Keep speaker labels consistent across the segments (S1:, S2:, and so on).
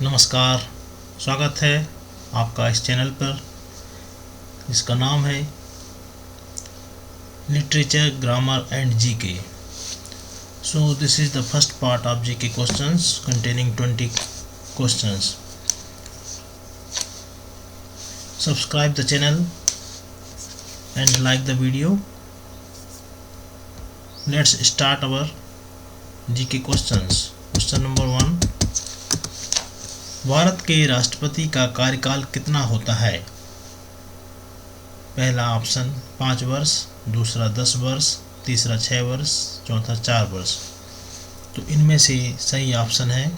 S1: नमस्कार, स्वागत है आपका इस चैनल पर। इसका नाम है literature, grammar and GK. So this is the first part of GK questions containing 20 questions. Subscribe the channel and like the video. Let's start our GK questions. Question number 1. Bharat के राष्ट्रपति का कार्यकाल कितना होता है? पहला ऑप्शन 5 वर्ष, दूसरा 10 वर्ष, तीसरा 6 वर्ष, चौथा 4 वर्ष। तो इनमें से सही ऑप्शन है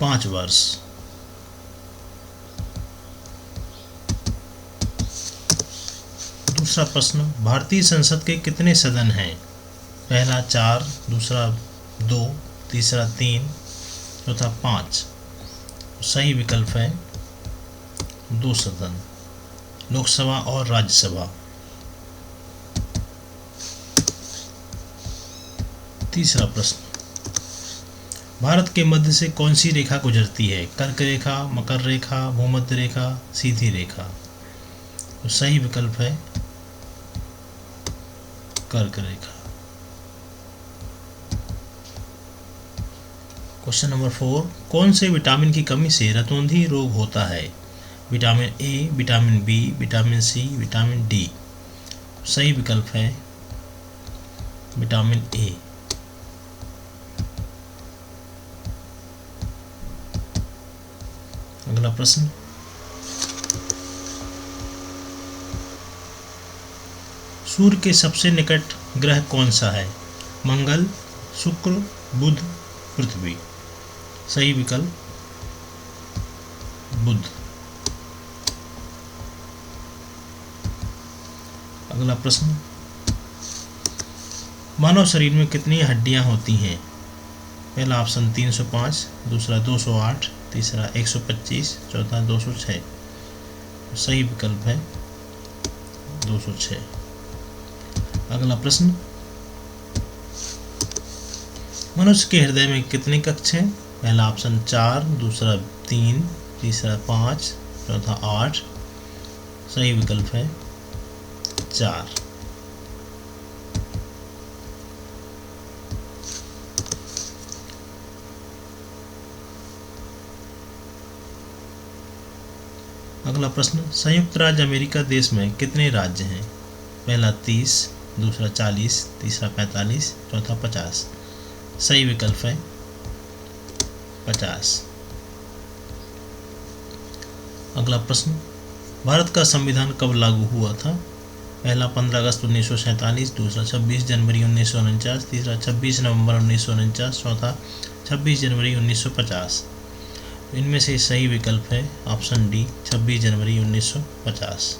S1: 5 वर्ष। दूसरा प्रश्न, भारतीय संसद के कितने सदन हैं? पहला 4, दूसरा 2, तीसरा 3, चौथा 5। सही विकल्प है 2 सदन, लोकसभा और राज्यसभा। तीसरा प्रश्न, भारत के मध्य से कौन सी रेखा गुजरती है? कर्क रेखा, मकर रेखा, भूमध्य रेखा, सीधी रेखा। तो सही विकल्प है कर्क रेखा। क्वेश्चन नंबर 4, कौन से विटामिन की कमी से रतौंधी रोग होता है? Vitamin A, vitamin B, vitamin C, vitamin D. सही विकल्प है विटामिन ए। अगला प्रश्न, सूर्य के सबसे निकट ग्रह कौन सा है? मंगल, शुक्र, बुध, पृथ्वी। सही विकल्प बुध। अगला प्रश्न, मानव शरीर में कितनी हड्डियां होती हैं? पहला ऑप्शन 305, दूसरा 208, तीसरा 125, चौथा 206। सही विकल्प है 206। अगला प्रश्न, मनुष्य के हृदय में कितने कक्ष हैं? पहला ऑप्शन 4, दूसरा 3, तीसरा 5, चौथा 8। सही विकल्प है 4। अगला प्रश्न, संयुक्त राज्य अमेरिका देश में कितने राज्य हैं? पहला 30, दूसरा 40, तीसरा 45, चौथा 50। सही विकल्प है 50। अगला प्रश्न, भारत का संविधान कब लागू हुआ था? पहला 15 अगस्त 1947, दूसरा 26 जनवरी 1949, तीसरा 26 नवंबर 1949, चौथा 26 जनवरी 1950। इनमें से सही विकल्प है ऑप्शन डी, 26 जनवरी 1950।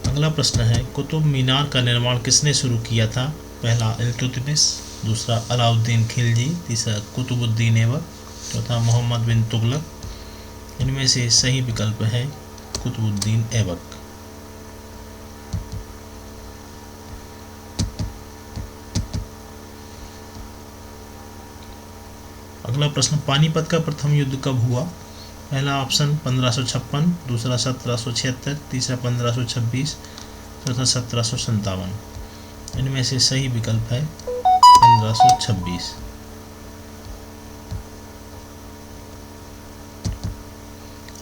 S1: अगला प्रश्न है, कुतुब मीनार का निर्माण किसने शुरू किया था? पहला इल्तुतमिश, दूसरा अलाउद्दीन खिलजी, तीसरा कुतुबुद्दीन ऐबक, चौथा मोहम्मद बिन तुगलक। इनमें से सही विकल्प है कुतुबुद्दीन ऐबक। अगला प्रश्न, पानीपत का प्रथम युद्ध कब हुआ? पहला ऑप्शन 1556, दूसरा 1776, तीसरा 1526, चौथा 1757। इनमें से सही विकल्प है 1526।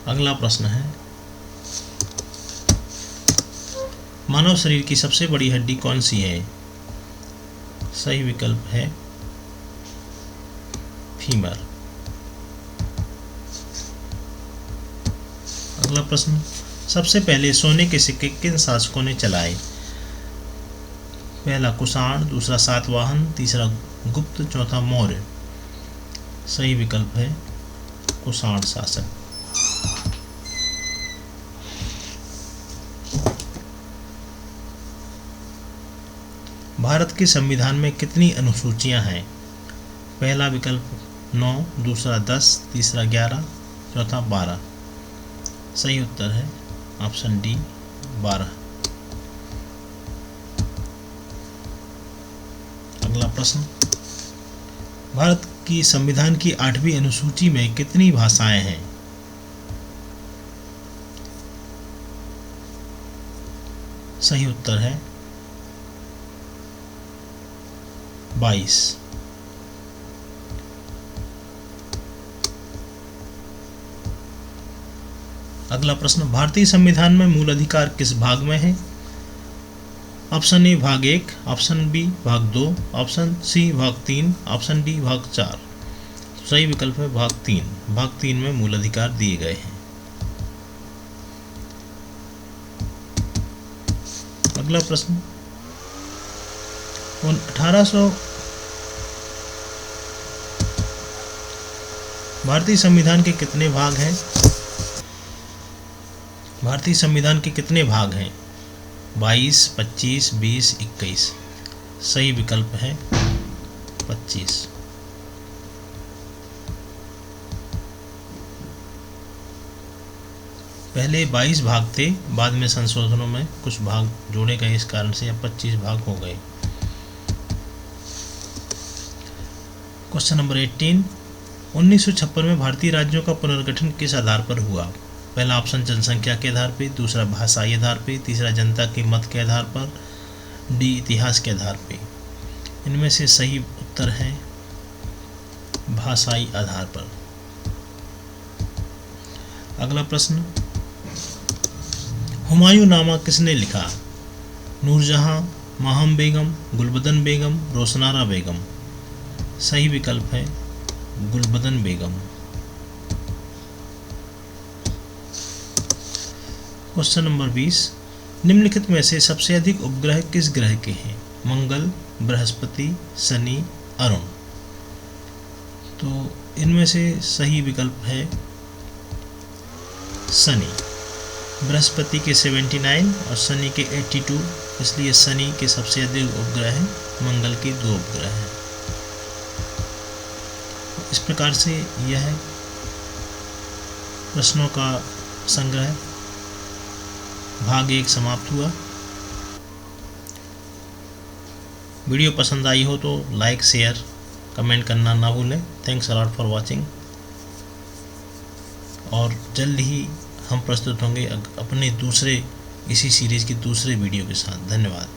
S1: अगला प्रश्न है, मानव शरीर की सबसे बड़ी हड्डी कौन सी है? सही विकल्प है फीमर। अगला प्रश्न, सबसे पहले सोने के सिक्के किन शासकों ने चलाए? पहला कुषाण, दूसरा सातवाहन, तीसरा गुप्त, चौथा मौर्य। सही विकल्प है कुषाण शासक। भारत के संविधान में कितनी अनुसूचियां हैं? पहला विकल्प 9, दूसरा 10, तीसरा 11, चौथा 12। सही उत्तर है ऑप्शन डी, 12। अगला प्रश्न, भारत की संविधान की 8वीं अनुसूची में कितनी भाषाएं हैं? सही उत्तर है 22। अगला प्रश्न, भारतीय संविधान में मूल अधिकार किस भाग में है? ऑप्शन ए भाग 1, ऑप्शन बी भाग 2, ऑप्शन सी भाग 3, ऑप्शन डी भाग 4। सही विकल्प है भाग 3। भाग 3 में मूल अधिकार दिए गए हैं। अगला प्रश्न, 1800 भारतीय संविधान के कितने भाग हैं? भारतीय संविधान के कितने भाग हैं? 22, 25, 20, 21। सही विकल्प है 25। पहले 22 भाग थे, बाद में संशोधनों में कुछ भाग जोड़े गए, इस कारण से अब 25 भाग हो गए। क्वेश्चन नंबर 18, 1956 में भारतीय राज्यों का पुनर्गठन किस आधार पर हुआ? पहला ऑप्शन जनसंख्या के आधार पर, दूसरा भाषाई आधार पर, तीसरा जनता के मत के आधार पर, डी इतिहास के आधार पर। इनमें से सही उत्तर है भाषाई आधार पर। अगला प्रश्न, हुमायूंनामा किसने लिखा? नूरजहां, माहम बेगम, गुलबदन बेगम, रोशनारा बेगम। सही विकल्प है गुलबदन बेगम। क्वेश्चन नंबर 20, निम्नलिखित में से सबसे अधिक उपग्रह किस ग्रह के हैं? मंगल, बृहस्पति, शनि, अरुण। तो इनमें से सही विकल्प है शनि। बृहस्पति के 79 और शनि के 82, इसलिए शनि के सबसे अधिक उपग्रह हैं, मंगल के 2 उपग्रह हैं। इस प्रकार से यह प्रश्नों का संग्रह भाग 1 समाप्त हुआ। वीडियो पसंद आई हो तो लाइक, शेयर, कमेंट करना ना भूलें। Thanks a lot for watching. और जल्द ही हम प्रस्तुत होंगे अपने दूसरे इसी सीरीज़ की दूसरे वीडियो के साथ। धन्यवाद।